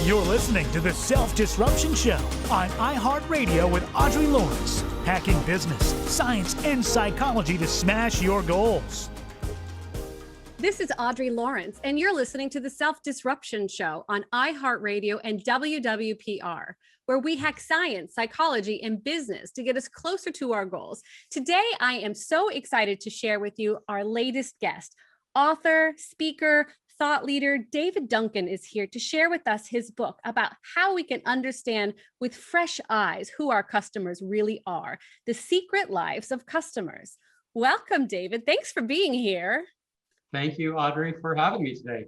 You're listening to the Self-Disruption Show on iHeartRadio with Audrey Lawrence, hacking business, science, and psychology to smash your goals. This is Audrey Lawrence, and you're listening to the Self-Disruption Show on iHeartRadio and WWPR, where we hack science, psychology, and business to get us closer to our goals. Today, I am so excited to share with you our latest guest, author, speaker, thought leader David Duncan is here to share with us his book about how we can understand with fresh eyes who our customers really are, the secret lives of customers. Welcome, David. Thanks for being here. Thank you, Audrey, for having me today.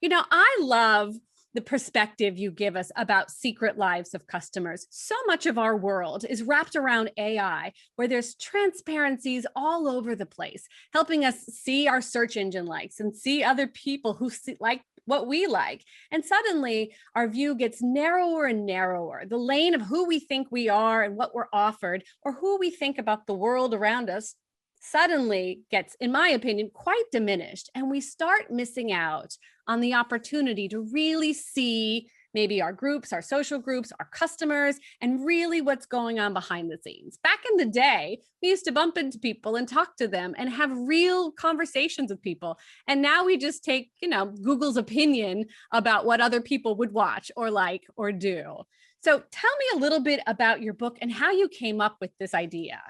You know, I love the perspective you give us about secret lives of customers. So much of our world is wrapped around AI, where there's transparencies all over the place, helping us see our search engine likes and see other people who like what we like. And suddenly our view gets narrower and narrower. The lane of who we think we are and what we're offered, or who we think about the world around us, suddenly gets, in my opinion, quite diminished. And we start missing out on the opportunity to really see maybe our groups, our social groups, our customers, and really what's going on behind the scenes. Back in the day, we used to bump into people and talk to them and have real conversations with people. And now we just take, Google's opinion about what other people would watch or like or do. So tell me a little bit about your book and how you came up with this idea.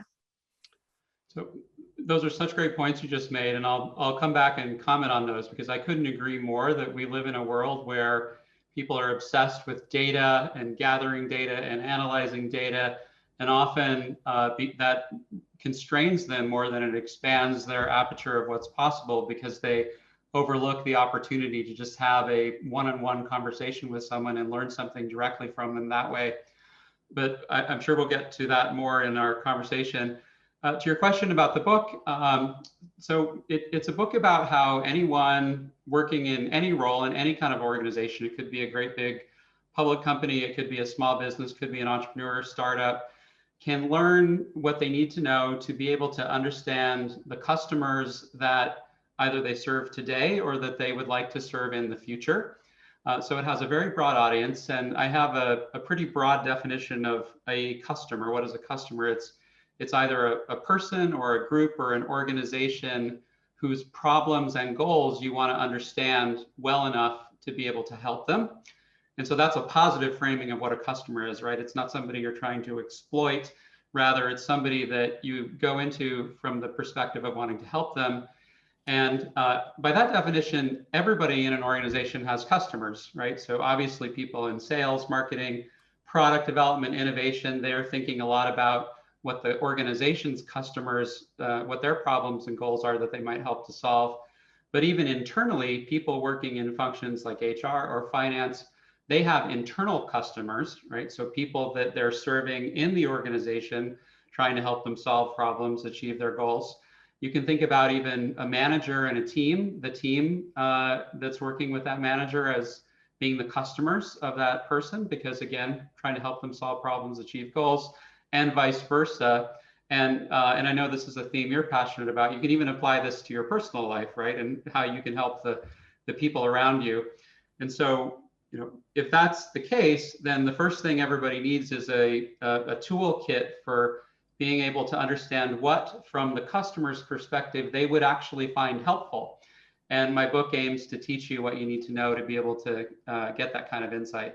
So those are such great points you just made, and I'll come back and comment on those because I couldn't agree more that we live in a world where people are obsessed with data and gathering data and analyzing data, and often that constrains them more than it expands their aperture of what's possible because they overlook the opportunity to just have a one-on-one conversation with someone and learn something directly from them that way. But I'm sure we'll get to that more in our conversation. To your question about the book, so it's a book about how anyone working in any role in any kind of organization, it could be a great big public company, it could be a small business, could be an entrepreneur, startup, can learn what they need to know to be able to understand the customers that either they serve today or that they would like to serve in the future. So it has a very broad audience, and I have a pretty broad definition of a customer. What is a customer? It's either a person or a group or an organization whose problems and goals you want to understand well enough to be able to help them. And so that's a positive framing of what a customer is, right? It's not somebody you're trying to exploit. Rather, it's somebody that you go into from the perspective of wanting to help them. And by that definition, everybody in an organization has customers, right? So obviously people in sales, marketing, product development, innovation, they're thinking a lot about what the organization's customers, what their problems and goals are that they might help to solve. But even internally, people working in functions like HR or finance, they have internal customers, right? So people that they're serving in the organization, trying to help them solve problems, achieve their goals. You can think about even a manager and a team, the team that's working with that manager as being the customers of that person, because again, trying to help them solve problems, achieve goals, and vice versa. And I know this is a theme you're passionate about. You can even apply this to your personal life, right? And how you can help the people around you. And so, if that's the case, then the first thing everybody needs is a toolkit for being able to understand what, from the customer's perspective, they would actually find helpful. And my book aims to teach you what you need to know to be able to get that kind of insight.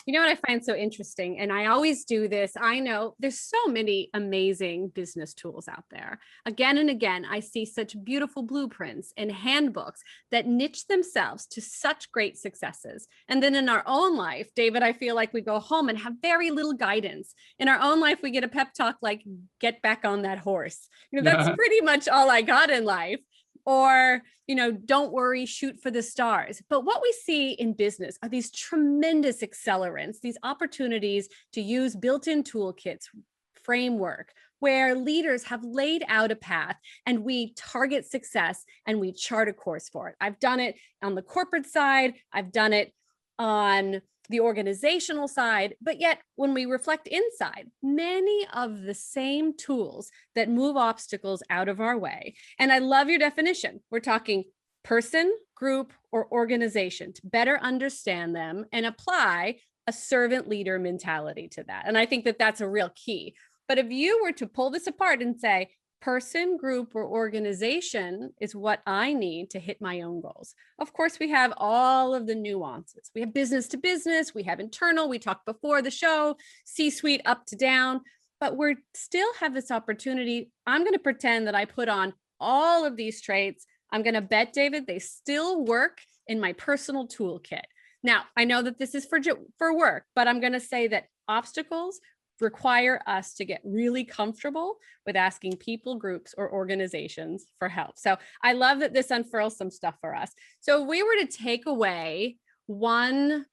You know what I find so interesting, and I always do this, I know there's so many amazing business tools out there. Again and again, I see such beautiful blueprints and handbooks that niche themselves to such great successes. And then in our own life, David, I feel like we go home and have very little guidance. In our own life, we get a pep talk like, get back on that horse. That's pretty much all I got in life. Or, don't worry, shoot for the stars. But what we see in business are these tremendous accelerants, these opportunities to use built-in toolkits, framework, where leaders have laid out a path and we target success and we chart a course for it. I've done it on the corporate side. I've done it on the organizational side, but yet when we reflect inside, many of the same tools that move obstacles out of our way. And I love your definition. We're talking person, group, or organization to better understand them and apply a servant leader mentality to that. And I think that that's a real key. But if you were to pull this apart and say, person, group, or organization is what I need to hit my own goals. Of course, we have all of the nuances. We have business to business, we have internal, we talked before the show, C-suite up to down, but we still have this opportunity. I'm going to pretend that I put on all of these traits. I'm going to bet, David, they still work in my personal toolkit. Now, I know that this is for work, but I'm going to say that obstacles require us to get really comfortable with asking people, groups, or organizations for help. So I love that this unfurls some stuff for us. So if we were to take away one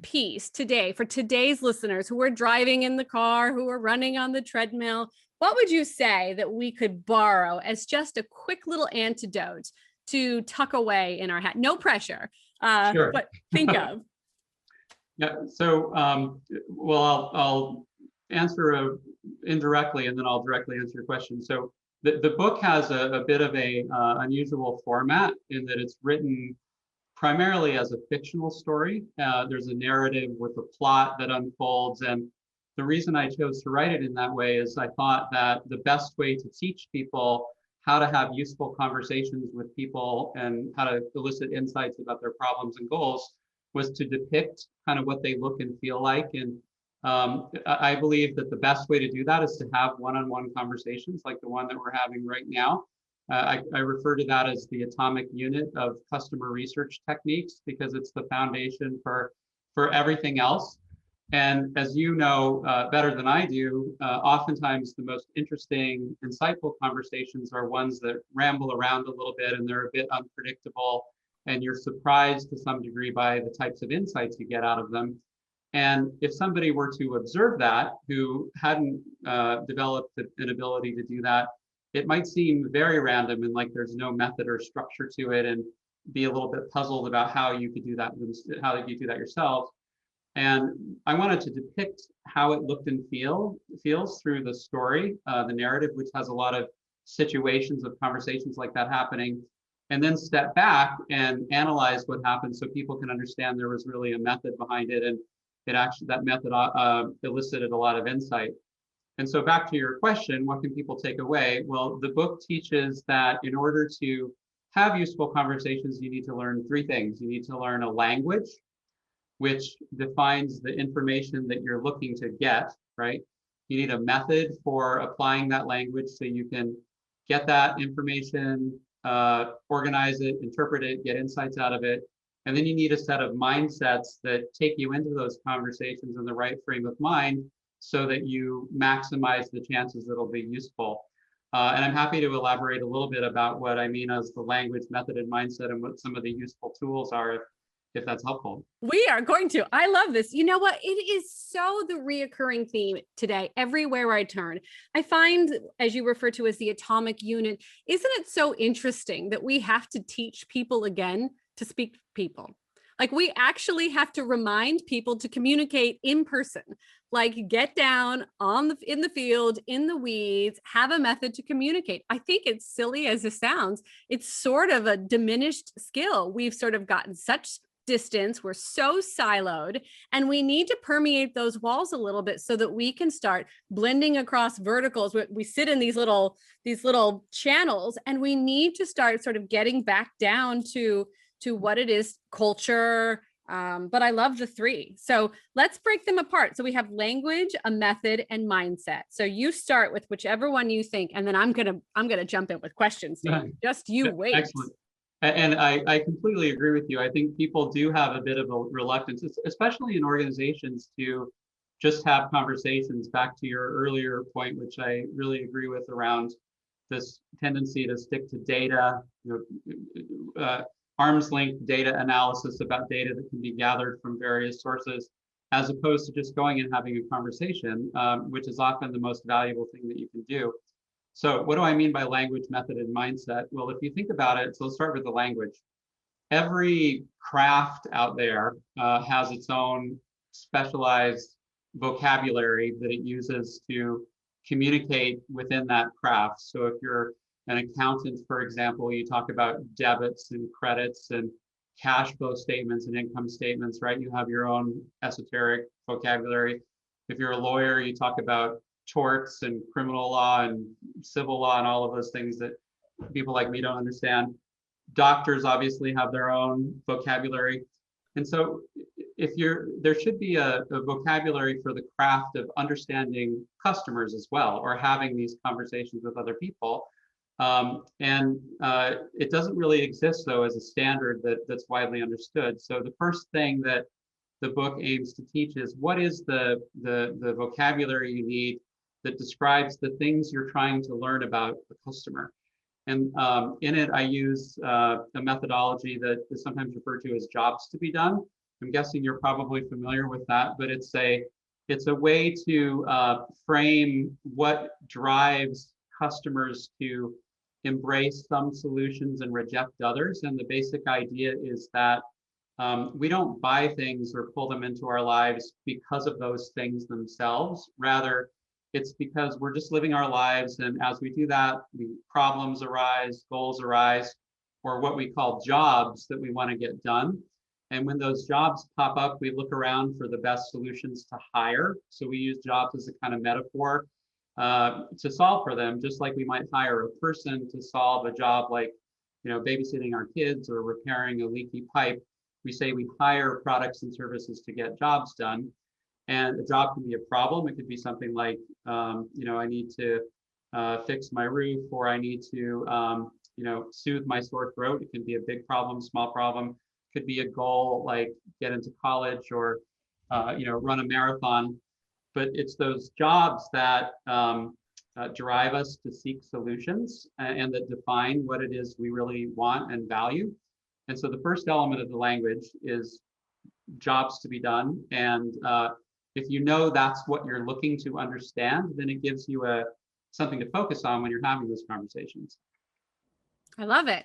piece today for today's listeners who are driving in the car, who are running on the treadmill, what would you say that we could borrow as just a quick little antidote to tuck away in our hat? No pressure, Sure. but think of. Yeah. So, well, I'll answer indirectly, and then I'll directly answer your question. So the book has a bit of a unusual format in that it's written primarily as a fictional story. There's a narrative with a plot that unfolds. And the reason I chose to write it in that way is I thought that the best way to teach people how to have useful conversations with people and how to elicit insights about their problems and goals was to depict kind of what they look and feel like. And I believe that the best way to do that is to have one-on-one conversations like the one that we're having right now. I refer to that as the atomic unit of customer research techniques because it's the foundation for everything else. And as you know better than I do, oftentimes the most interesting, insightful conversations are ones that ramble around a little bit and they're a bit unpredictable, and you're surprised to some degree by the types of insights you get out of them. And if somebody were to observe that, who hadn't developed an ability to do that, it might seem very random and like there's no method or structure to it, and be a little bit puzzled about how you could do that, how you do that yourself. And I wanted to depict how it looked and feels through the story, the narrative, which has a lot of situations of conversations like that happening, and then step back and analyze what happened so people can understand there was really a method behind it, and that method elicited a lot of insight. And so back to your question, what can people take away? Well, the book teaches that in order to have useful conversations, you need to learn three things. You need to learn a language, which defines the information that you're looking to get, right? You need a method for applying that language so you can get that information, organize it, interpret it, get insights out of it. And then you need a set of mindsets that take you into those conversations in the right frame of mind so that you maximize the chances that it'll be useful. And I'm happy to elaborate a little bit about what I mean as the language, method, and mindset, and what some of the useful tools are, if that's helpful. We are going to. I love this. You know what? It is so the reoccurring theme today, everywhere I turn. I find, as you refer to as the atomic unit, isn't it so interesting that we have to teach people again to speak to people? Like we actually have to remind people to communicate in person, like get down in the field, in the weeds, have a method to communicate. I think it's silly as it sounds. It's sort of a diminished skill. We've sort of gotten such distance. We're so siloed, and we need to permeate those walls a little bit so that we can start blending across verticals. We sit in these little channels, and we need to start sort of getting back down to what it is, culture. But I love the three. So let's break them apart. So we have language, a method, and mindset. So you start with whichever one you think, and then I'm gonna jump in with questions. Just you wait. Excellent. And I completely agree with you. I think people do have a bit of a reluctance, especially in organizations, to just have conversations. Back to your earlier point, which I really agree with, around this tendency to stick to data, arm's length data analysis about data that can be gathered from various sources, as opposed to just going and having a conversation, which is often the most valuable thing that you can do. So what do I mean by language, method, and mindset? Well, if you think about it, so let's start with the language. Every craft out there has its own specialized vocabulary that it uses to communicate within that craft. So if you're an accountant, for example, you talk about debits and credits and cash flow statements and income statements, right? You have your own esoteric vocabulary. If you're a lawyer, you talk about torts and criminal law and civil law and all of those things that people like me don't understand. Doctors obviously have their own vocabulary. And so there should be a vocabulary for the craft of understanding customers as well, or having these conversations with other people. It doesn't really exist though as a standard that's widely understood. So the first thing that the book aims to teach is what is the vocabulary you need that describes the things you're trying to learn about the customer. And in it, I use a methodology that is sometimes referred to as jobs to be done. I'm guessing you're probably familiar with that, but it's a way to frame what drives customers to embrace some solutions and reject others. And the basic idea is that we don't buy things or pull them into our lives because of those things themselves. Rather, it's because we're just living our lives, and as we do that, problems arise, goals arise, or what we call jobs that we want to get done. And when those jobs pop up, we look around for the best solutions to hire. So we use jobs as a kind of metaphor to solve for them, just like we might hire a person to solve a job like, babysitting our kids or repairing a leaky pipe. We say we hire products and services to get jobs done. And a job can be a problem. It could be something like, I need to fix my roof, or I need to, soothe my sore throat. It can be a big problem, small problem. It could be a goal like get into college or, run a marathon. But it's those jobs that drive us to seek solutions and that define what it is we really want and value. And so the first element of the language is jobs to be done. And if you know that's what you're looking to understand, then it gives you something to focus on when you're having those conversations. I love it.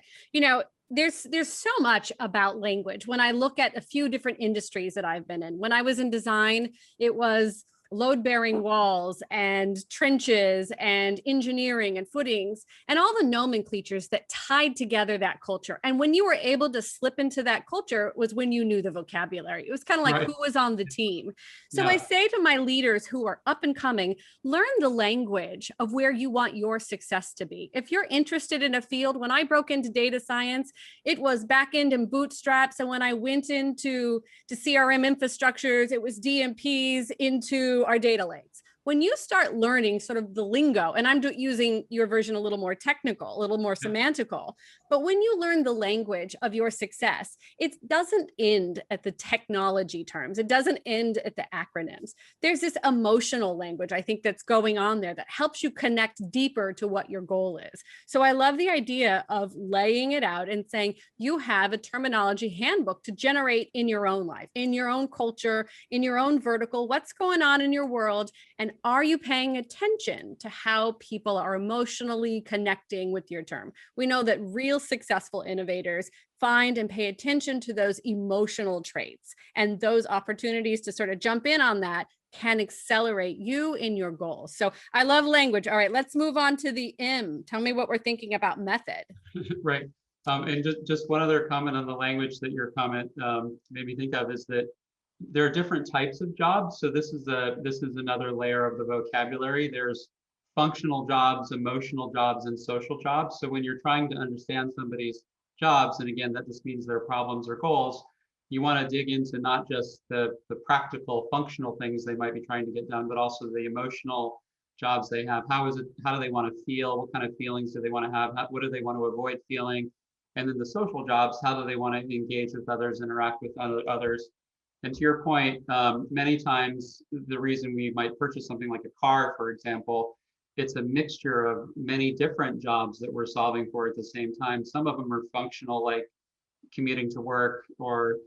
There's so much about language. When I look at a few different industries that I've been in, when I was in design, it was load-bearing walls and trenches and engineering and footings and all the nomenclatures that tied together that culture. And when you were able to slip into that culture was when you knew the vocabulary. It was kind of like who was on the team. So I say to my leaders who are up and coming, learn the language of where you want your success to be. If you're interested in a field, when I broke into data science, it was backend and bootstraps. And when I went into CRM infrastructures, it was DMPs into our data lakes. When you start learning sort of the lingo, and I'm using your version a little more technical, a little more semantical, but when you learn the language of your success, it doesn't end at the technology terms. It doesn't end at the acronyms. There's this emotional language, I think, that's going on there that helps you connect deeper to what your goal is. So I love the idea of laying it out and saying you have a terminology handbook to generate in your own life, in your own culture, in your own vertical, what's going on in your world, and are you paying attention to how people are emotionally connecting with your term? We know that real successful innovators find and pay attention to those emotional traits, and those opportunities to sort of jump in on that can accelerate you in your goals. So I love language. All right, let's move on to the M. Tell me what we're thinking about method. Right. And just one other comment on the language that your comment made me think of is that there are different types of jobs. So this is another layer of the vocabulary. There's functional jobs, emotional jobs, and social jobs. So when you're trying to understand somebody's jobs, and again, that just means their problems or goals, you want to dig into not just the practical functional things they might be trying to get done, but also the emotional jobs they have. How do they want to feel? What kind of feelings do they want to have? What do they want to avoid feeling? And then the social jobs, how do they want to engage with others, interact with others? And to your point, many times the reason we might purchase something like a car, for example, it's a mixture of many different jobs that we're solving for at the same time. Some of them are functional, like commuting to work, or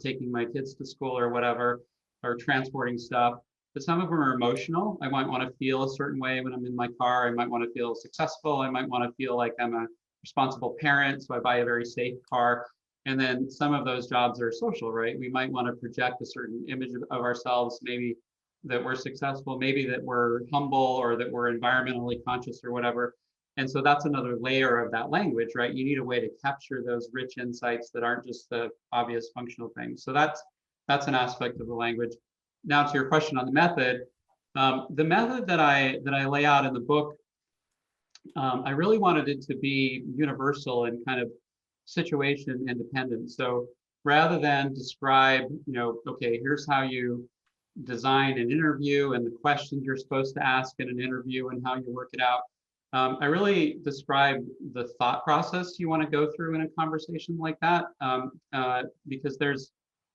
taking my kids to school or whatever, or transporting stuff. But some of them are emotional. I might want to feel a certain way when I'm in my car. I might want to feel successful. I might want to feel like I'm a responsible parent, so I buy a very safe car. And then some of those jobs are social, right? We might want to project a certain image of ourselves, maybe that we're successful, maybe that we're humble, or that we're environmentally conscious or whatever. And so that's another layer of that language, right? You need a way to capture those rich insights that aren't just the obvious functional things. So that's an aspect of the language. Now to your question on the method that I lay out in the book, I really wanted it to be universal and kind of situation independent. So rather than describe, okay, here's how you design an interview and the questions you're supposed to ask in an interview and how you work it out, I really describe the thought process you want to go through in a conversation like that, because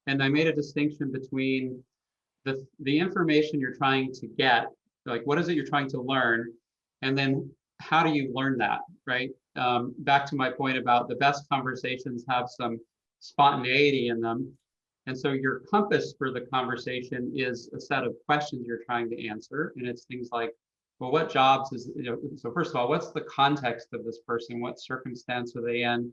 and I made a distinction between the information you're trying to get, like what is it you're trying to learn, and then how do you learn that, right? Back to my point about the best conversations have some spontaneity in them. And so your compass for the conversation is a set of questions you're trying to answer. And it's things like, well, what jobs so first of all, what's the context of this person? What circumstance are they in?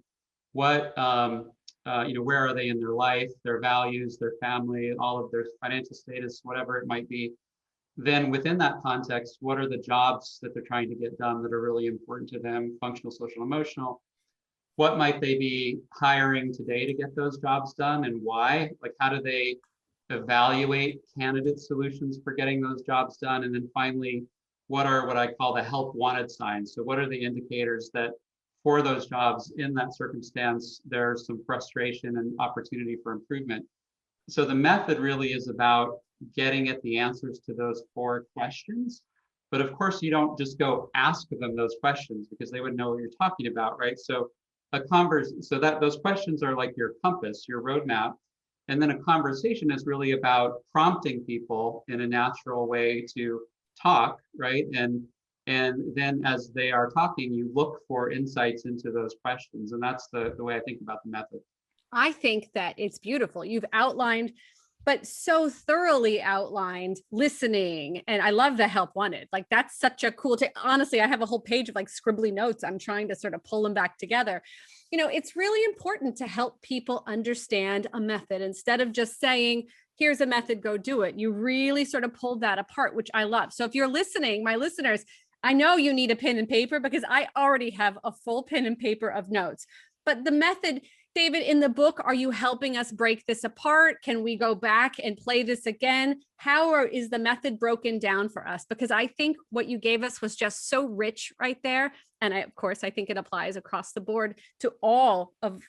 What, where are they in their life, their values, their family, all of their financial status, whatever it might be. Then within that context, what are the jobs that they're trying to get done that are really important to them, functional, social, emotional? What might they be hiring today to get those jobs done and why? Like, how do they evaluate candidate solutions for getting those jobs done? And then finally, what are what I call the help wanted signs? So what are the indicators that for those jobs in that circumstance, there's some frustration and opportunity for improvement? So the method really is about getting at the answers to those 4 questions. But of course, you don't just go ask them those questions because they wouldn't know what you're talking about, right? So those questions are like your compass, your roadmap. And then a conversation is really about prompting people in a natural way to talk, right? And then as they are talking, you look for insights into those questions. And that's the way I think about the method. I think that it's beautiful. You've outlined, but so thoroughly outlined listening. And I love the help wanted. Like, that's such a cool honestly, I have a whole page of like scribbly notes. I'm trying to sort of pull them back together. It's really important to help people understand a method instead of just saying, here's a method, go do it. You really sort of pulled that apart, which I love. So if you're listening, my listeners, I know you need a pen and paper because I already have a full pen and paper of notes. But the method, David, in the book, are you helping us break this apart? Can we go back and play this again? How is the method broken down for us? Because I think what you gave us was just so rich right there. And of course, I think it applies across the board to all of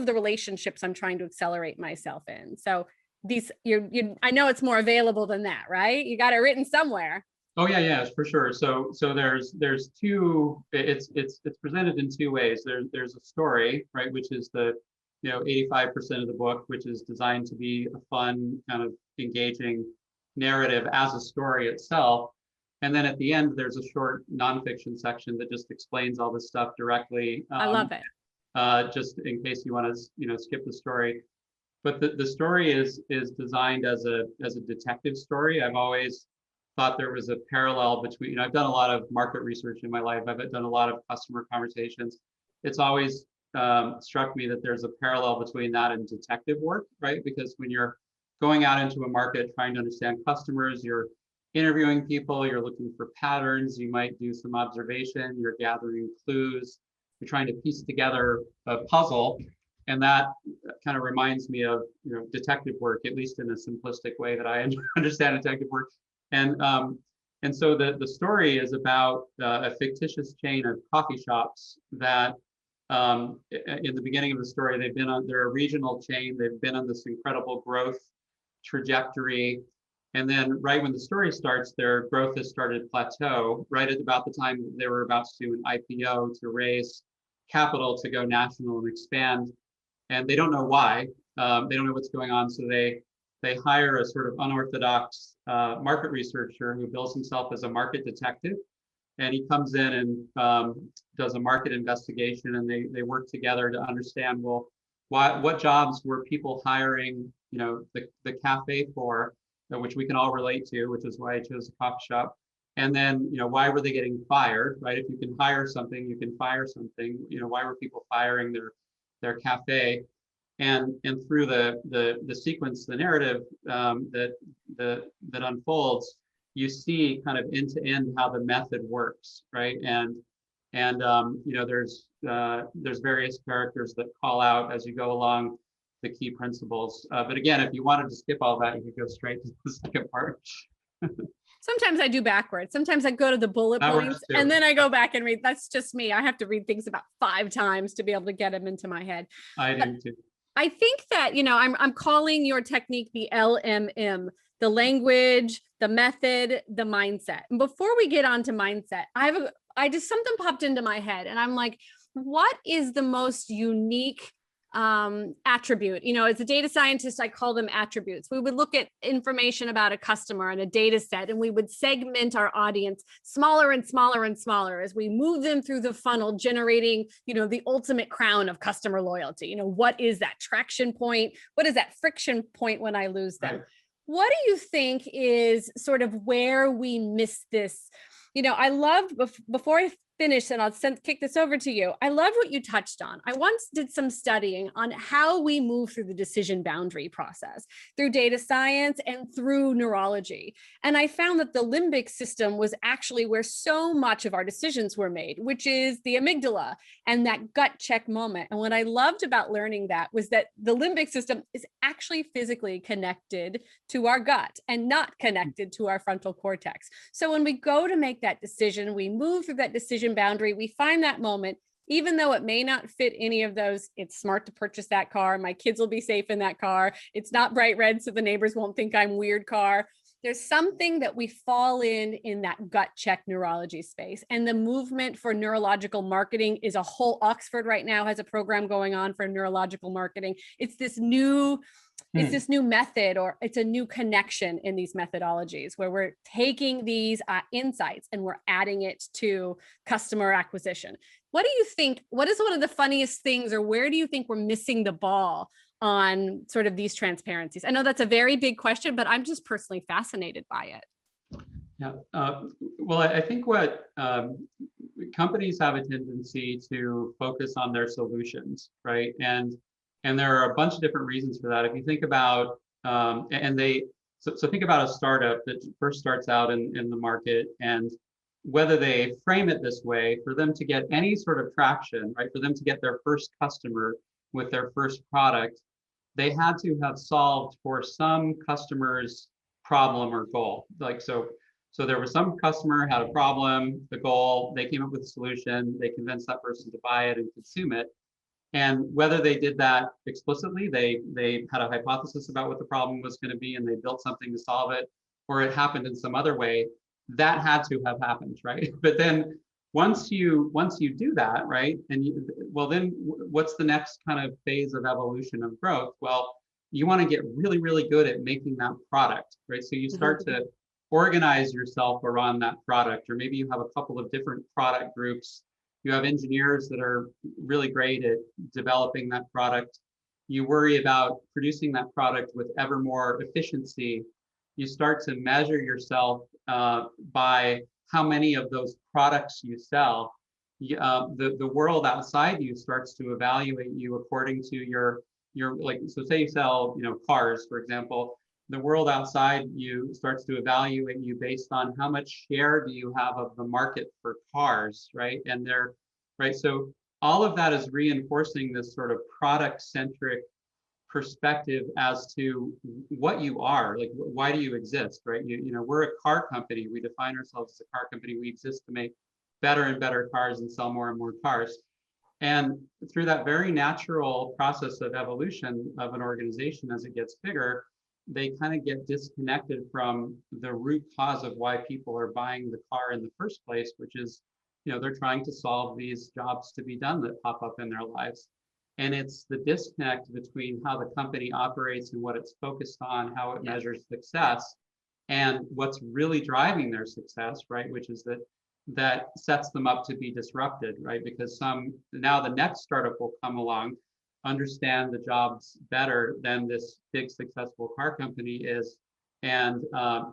the relationships I'm trying to accelerate myself in. So I know it's more available than that, right? You got it written somewhere. Oh yeah, for sure. So there's 2. It's presented in 2 ways. There's a story, right, which is the 85% of the book, which is designed to be a fun, kind of engaging narrative as a story itself. And then at the end, there's a short nonfiction section that just explains all this stuff directly. I love it. Just in case you want to skip the story. But the story is designed as a detective story. I've always thought there was a parallel between, I've done a lot of market research in my life. I've done a lot of customer conversations. It's always struck me that there's a parallel between that and detective work, right? Because when you're going out into a market, trying to understand customers, you're interviewing people, you're looking for patterns, you might do some observation, you're gathering clues, you're trying to piece together a puzzle. And that kind of reminds me of detective work, at least in a simplistic way that I understand detective work. And so the story is about a fictitious chain of coffee shops that in the beginning of the story, they're a regional chain. They've been on this incredible growth trajectory. And then right when the story starts, their growth has started to plateau right at about the time they were about to do an IPO to raise capital to go national and expand. And they don't know why. They don't know what's going on. So they hire a sort of unorthodox market researcher who bills himself as a market detective. And he comes in and does a market investigation, and they work together to understand, well, what jobs were people hiring, the cafe for, which we can all relate to, which is why I chose a coffee shop. And then, why were they getting fired, right? If you can hire something, you can fire something. Why were people firing their cafe? And through the sequence, the narrative that unfolds, you see kind of end to end how the method works, right? And And there's various characters that call out as you go along the key principles. But again, if you wanted to skip all that, you could go straight to the second part. Sometimes I do backwards. Sometimes I go to the bullet That works points too. and then I go back and read. That's just me. I have to read things about 5 times to be able to get them into my head. I But do too. I think that, I'm calling your technique the LMM, the language, the method, the mindset. And before we get on to mindset, something popped into my head and I'm like, what is the most unique attribute? As a data scientist, I call them attributes. We would look at information about a customer and a data set, and we would segment our audience smaller and smaller and smaller as we move them through the funnel, generating, the ultimate crown of customer loyalty. What is that traction point? What is that friction point when I lose them? Right. What do you think is sort of where we miss this? I loved, before I finish, and I'll kick this over to you. I loved what you touched on. I once did some studying on how we move through the decision boundary process through data science and through neurology. And I found that the limbic system was actually where so much of our decisions were made, which is the amygdala and that gut check moment. And what I loved about learning that was that the limbic system is actually physically connected to our gut and not connected to our frontal cortex. So when we go to make that decision, we move through that decision boundary, we find that moment, even though it may not fit any of those. It's smart to purchase that car. My kids will be safe in that car. It's not bright red, so the neighbors won't think I'm weird car. There's something that we fall in that gut check neurology space. And the movement for neurological marketing is a whole, Oxford right now has a program going on for neurological marketing. It's this new method, or it's a new connection in these methodologies where we're taking these insights and we're adding it to customer acquisition. What do you think? What is one of the funniest things, or where do you think we're missing the ball on sort of these transparencies? I know that's a very big question, but I'm just personally fascinated by it. Yeah. Well, I think what companies have a tendency to focus on their solutions, right? And there are a bunch of different reasons for that. If you think about, so think about a startup that first starts out in the market, and whether they frame it this way, for them to get any sort of traction, right? For them to get their first customer with their first product, they had to have solved for some customer's problem or goal. So there was some customer had a problem, the goal, they came up with a solution, they convinced that person to buy it and consume it. And whether they did that explicitly, they had a hypothesis about what the problem was going to be and they built something to solve it, or it happened in some other way, that had to have happened, right? But then once you do that, right, and then what's the next kind of phase of evolution of growth? Well, you want to get really, really good at making that product, right? So you start to organize yourself around that product, or maybe you have a couple of different product groups. You have engineers that are really great at developing that product. You worry about producing that product with ever more efficiency. You start to measure yourself by how many of those products you sell. The world outside you starts to evaluate you according to your like, so say you sell, cars, for example. The world outside you starts to evaluate you based on how much share do you have of the market for cars, right? And so all of that is reinforcing this sort of product-centric perspective as to what you are, like why do you exist, right? We're a car company. We define ourselves as a car company. We exist to make better and better cars and sell more and more cars. And through that very natural process of evolution of an organization as it gets bigger, they kind of get disconnected from the root cause of why people are buying the car in the first place, which is, they're trying to solve these jobs to be done that pop up in their lives. And it's the disconnect between how the company operates and what it's focused on, how it measures success, and what's really driving their success, right? Which is that sets them up to be disrupted, right? Because now the next startup will come along, understand the jobs better than this big successful car company is, and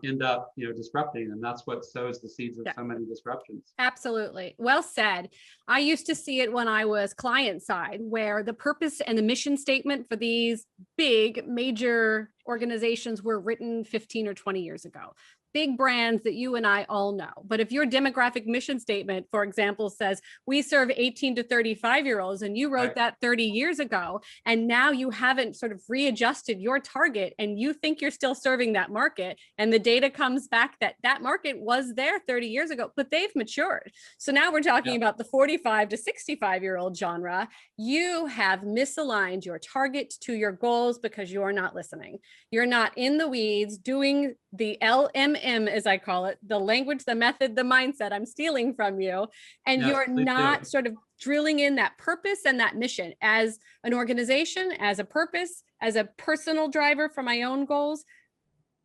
end up disrupting them. That's what sows the seeds of so many disruptions. Absolutely. Well said. I used to see it when I was client side, where the purpose and the mission statement for these big major organizations were written 15 or 20 years ago. big brands that you and I all know. But if your demographic mission statement, for example, says we serve 18 to 35-year-olds, and you wrote that 30 years ago, and now you haven't sort of readjusted your target, and you think you're still serving that market, and the data comes back that that market was there 30 years ago, but they've matured. So now we're talking about the 45 to 65-year-old genre. You have misaligned your target to your goals because you're not listening. You're not in the weeds doing the LMM, as I call it, the language, the method, the mindset I'm stealing from you. And you're not sort of drilling in that purpose and that mission as an organization, as a purpose, as a personal driver for my own goals.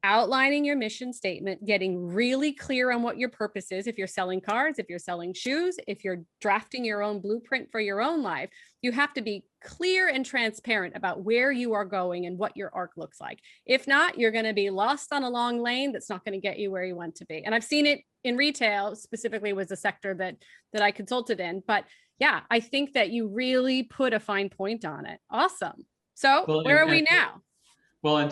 Outlining your mission statement, getting really clear on what your purpose is. If you're selling cars, if you're selling shoes, if you're drafting your own blueprint for your own life, you have to be clear and transparent about where you are going and what your arc looks like. If not, you're going to be lost on a long lane that's not going to get you where you want to be. And I've seen it in retail, specifically was a sector that I consulted in. But yeah, I think that you really put a fine point on it. Awesome. So where are we now? Well, and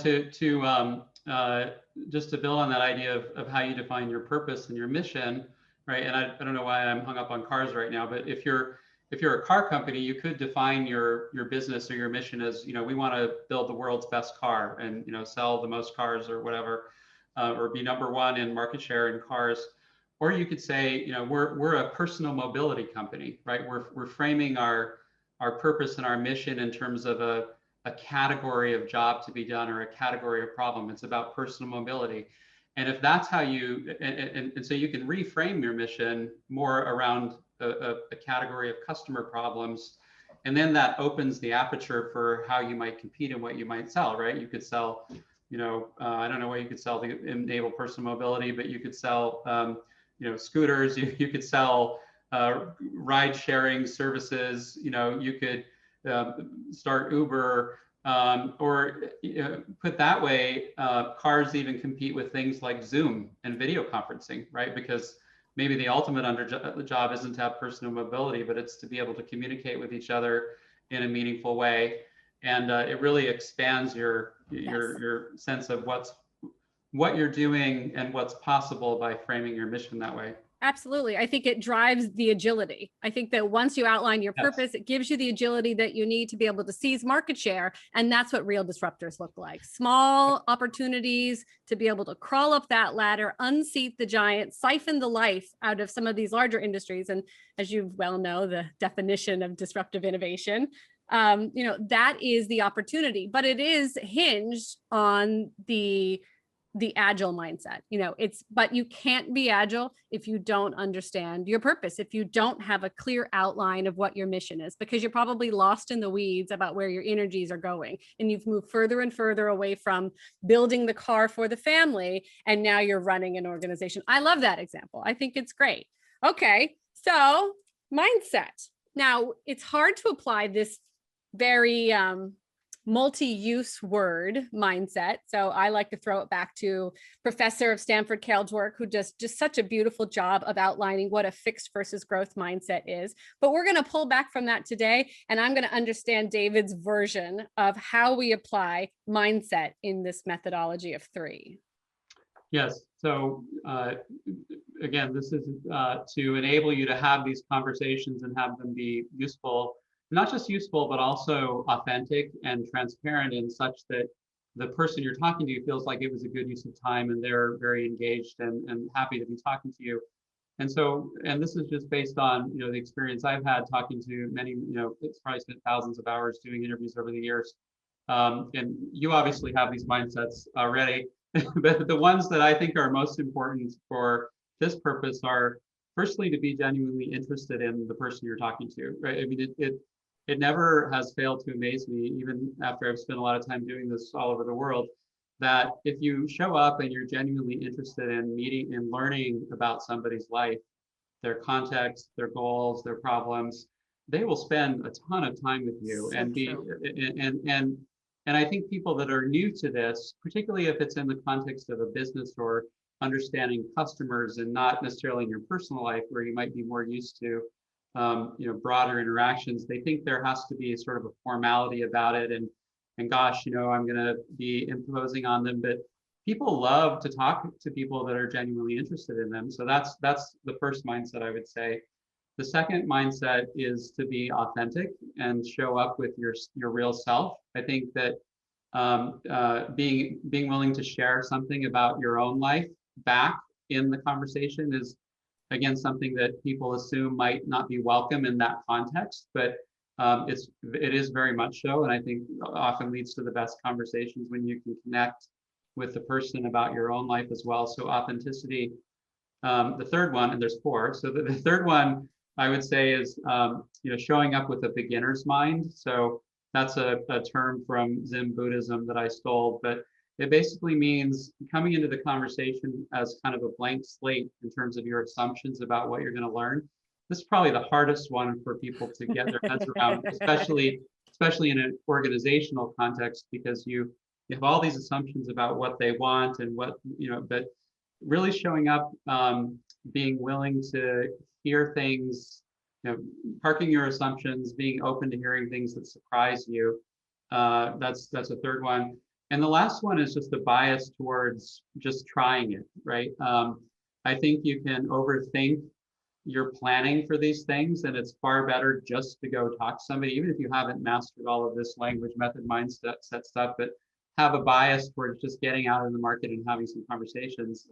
just to build on that idea of how you define your purpose and your mission, right? And I don't know why I'm hung up on cars right now, but if you're a car company, you could define your business or your mission as, we want to build the world's best car and, sell the most cars or whatever, or be number one in market share in cars. Or you could say, we're a personal mobility company, right? We're framing our purpose and our mission in terms of a category of job to be done or a category of problem. It's about personal mobility. And if that's how you, and so you can reframe your mission more around a category of customer problems. And then that opens the aperture for how you might compete and what you might sell, right? You could sell, I don't know what you could sell to enable personal mobility, but you could sell, scooters, you could sell ride sharing services, you could start Uber, or put that way, cars even compete with things like Zoom and video conferencing, right? Because maybe the ultimate job isn't to have personal mobility, but it's to be able to communicate with each other in a meaningful way. And it really expands your sense of what you're doing and what's possible by framing your mission that way. Absolutely. I think it drives the agility. I think that once you outline your purpose, it gives you the agility that you need to be able to seize market share. And that's what real disruptors look like. Small opportunities to be able to crawl up that ladder, unseat the giant, siphon the life out of some of these larger industries. And as you well know, the definition of disruptive innovation, that is the opportunity, but it is hinged on the agile mindset. But you can't be agile if you don't understand your purpose, if you don't have a clear outline of what your mission is, because you're probably lost in the weeds about where your energies are going. And you've moved further and further away from building the car for the family. And now you're running an organization. I love that example. I think it's great. Okay. So mindset. Now it's hard to apply this very, multi-use word mindset. So I like to throw it back to Professor of Stanford Cale's work, who does just such a beautiful job of outlining what a fixed versus growth mindset is. But we're going to pull back from that today, and I'm going to understand David's version of how we apply mindset in this methodology of 3. Yes. So again, this is to enable you to have these conversations and have them be useful. Not just useful, but also authentic and transparent, in such that the person you're talking to feels like it was a good use of time and they're very engaged and happy to be talking to you. And so, and this is just based on, the experience I've had talking to many, it's probably spent thousands of hours doing interviews over the years. And you obviously have these mindsets already, but the ones that I think are most important for this purpose are, firstly, to be genuinely interested in the person you're talking to, right? I mean, it never has failed to amaze me, even after I've spent a lot of time doing this all over the world, that if you show up and you're genuinely interested in meeting and learning about somebody's life, their context, their goals, their problems, they will spend a ton of time with you. So and I think people that are new to this, particularly if it's in the context of a business or understanding customers and not necessarily in your personal life where you might be more used to broader interactions, they think there has to be sort of a formality about it, and gosh, I'm going to be imposing on them. But people love to talk to people that are genuinely interested in them. So that's the first mindset I would say. The second mindset is to be authentic and show up with your real self. I think that being willing to share something about your own life back in the conversation is, again, something that people assume might not be welcome in that context, but it is very much so, and I think often leads to the best conversations when you can connect with the person about your own life as well. So authenticity. The third one, and there's four. So the third one I would say is showing up with a beginner's mind. So that's a term from Zen Buddhism that I stole, but it basically means coming into the conversation as kind of a blank slate in terms of your assumptions about what you're going to learn. This is probably the hardest one for people to get their heads around, especially in an organizational context, because you have all these assumptions about what they want and what, but really showing up, being willing to hear things, parking your assumptions, being open to hearing things that surprise you. That's a third one. And the last one is just a bias towards just trying it, right? I think you can overthink your planning for these things, and it's far better just to go talk to somebody, even if you haven't mastered all of this language, method, mindset stuff, but have a bias towards just getting out in the market and having some conversations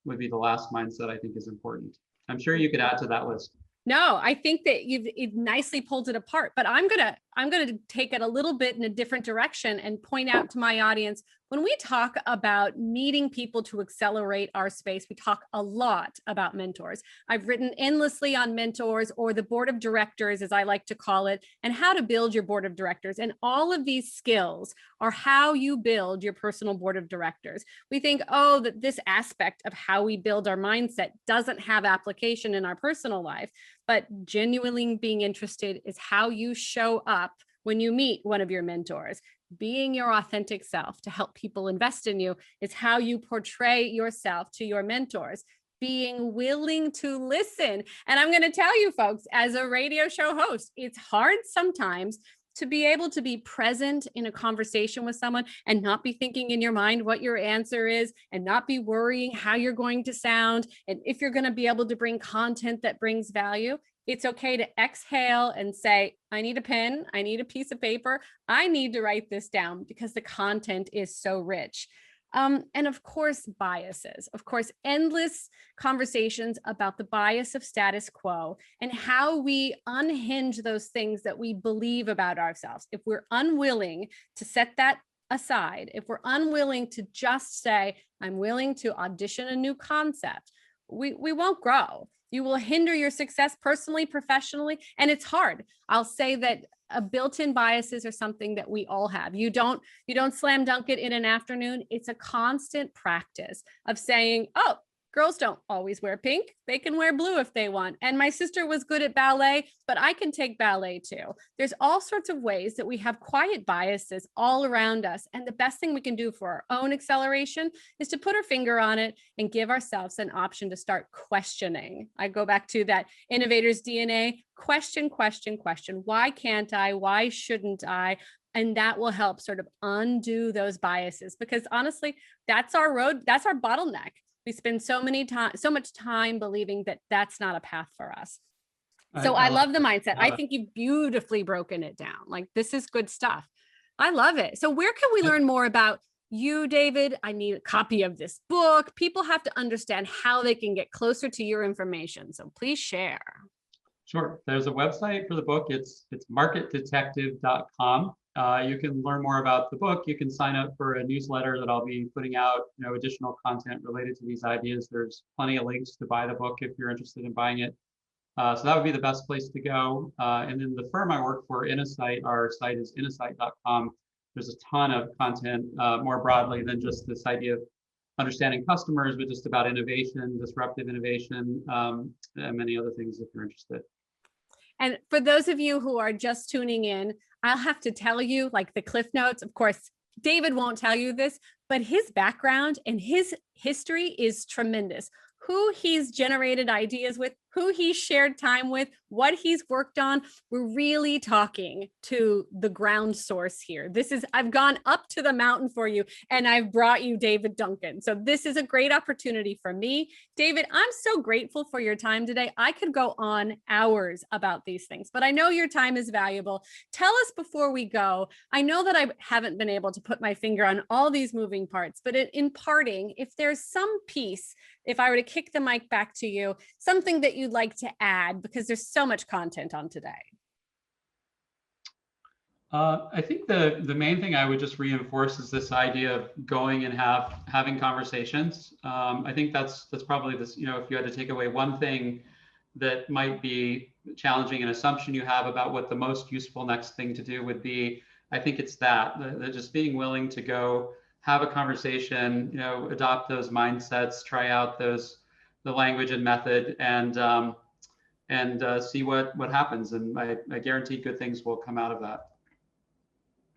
would be the last mindset I think is important. I'm sure you could add to that list. No, I think that you've nicely pulled it apart, but I'm gonna take it a little bit in a different direction and point out to my audience, when we talk about meeting people to accelerate our space, we talk a lot about mentors. I've written endlessly on mentors, or the board of directors, as I like to call it, and how to build your board of directors. And all of these skills are how you build your personal board of directors. We think, oh, that this aspect of how we build our mindset doesn't have application in our personal life, but genuinely being interested is how you show up when you meet one of your mentors. Being your authentic self to help people invest in you is how you portray yourself to your mentors. Being willing to listen. And I'm going to tell you folks, as a radio show host, it's hard sometimes to be able to be present in a conversation with someone and not be thinking in your mind what your answer is, and not be worrying how you're going to sound, and if you're going to be able to bring content that brings value. It's okay to exhale and say, I need a pen, I need a piece of paper, I need to write this down because the content is so rich. And of course, biases, of course, endless conversations about the bias of status quo and how we unhinge those things that we believe about ourselves. If we're unwilling to set that aside, if we're unwilling to just say, I'm willing to audition a new concept, we won't grow. You will hinder your success personally, professionally, and it's hard. I'll say that built-in biases are something that we all have. You don't slam dunk it in an afternoon. It's a constant practice of saying, oh, girls don't always wear pink. They can wear blue if they want. And my sister was good at ballet, but I can take ballet too. There's all sorts of ways that we have quiet biases all around us. And the best thing we can do for our own acceleration is to put our finger on it and give ourselves an option to start questioning. I go back to that innovator's DNA. Question, question, question. Why can't I? Why shouldn't I? And that will help sort of undo those biases, because honestly, that's our road. That's our bottleneck. We spend so much time believing that that's not a path for us. So I love the mindset. I think you've beautifully broken it down. Like, this is good stuff. I love it. So where can we learn more about you, David? I need a copy of this book. People have to understand how they can get closer to your information. So please share. Sure. There's a website for the book. It's marketdetective.com. You can learn more about the book. You can sign up for a newsletter that I'll be putting out, additional content related to these ideas. There's plenty of links to buy the book if you're interested in buying it. So that would be the best place to go. And then the firm I work for, Innosight, our site is innosight.com. There's a ton of content more broadly than just this idea of understanding customers, but just about innovation, disruptive innovation, and many other things if you're interested. And for those of you who are just tuning in, I'll have to tell you, like, the cliff notes. Of course, David won't tell you this, but his background and his history is tremendous. Who he's generated ideas with, who he shared time with, what he's worked on. We're really talking to the ground source here. I've gone up to the mountain for you, and I've brought you David Duncan. So this is a great opportunity for me. David, I'm so grateful for your time today. I could go on hours about these things, but I know your time is valuable. Tell us before we go, I know that I haven't been able to put my finger on all these moving parts, but in parting, if there's some piece, if I were to kick the mic back to you, something that you'd like to add, because there's so much content on today. I think the main thing I would just reinforce is this idea of going and having conversations. I think that's probably this, if you had to take away one thing that might be challenging, an assumption you have about what the most useful next thing to do would be, I think it's that just being willing to go have a conversation, adopt those mindsets, try out the language and method, and see what happens. And I guarantee good things will come out of that.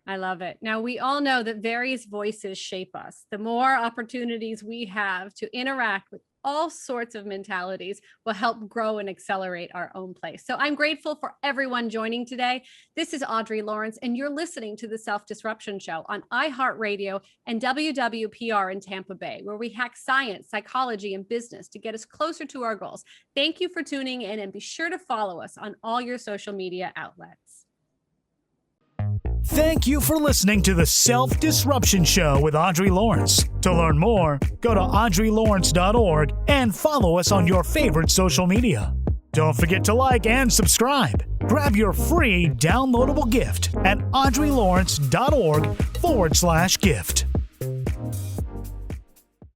I love it. Now, we all know that various voices shape us. The more opportunities we have to interact with all sorts of mentalities will help grow and accelerate our own place. So I'm grateful for everyone joining today. This is Audrey Lawrence, and you're listening to the Self-Disruption Show on iHeartRadio and WWPR in Tampa Bay, where we hack science, psychology, and business to get us closer to our goals. Thank you for tuning in, and be sure to follow us on all your social media outlets. Thank you for listening to the Self-Disruption Show with Audrey Lawrence. To learn more, go to audreylawrence.org and follow us on your favorite social media. Don't forget to like and subscribe. Grab your free downloadable gift at audreylawrence.org/gift.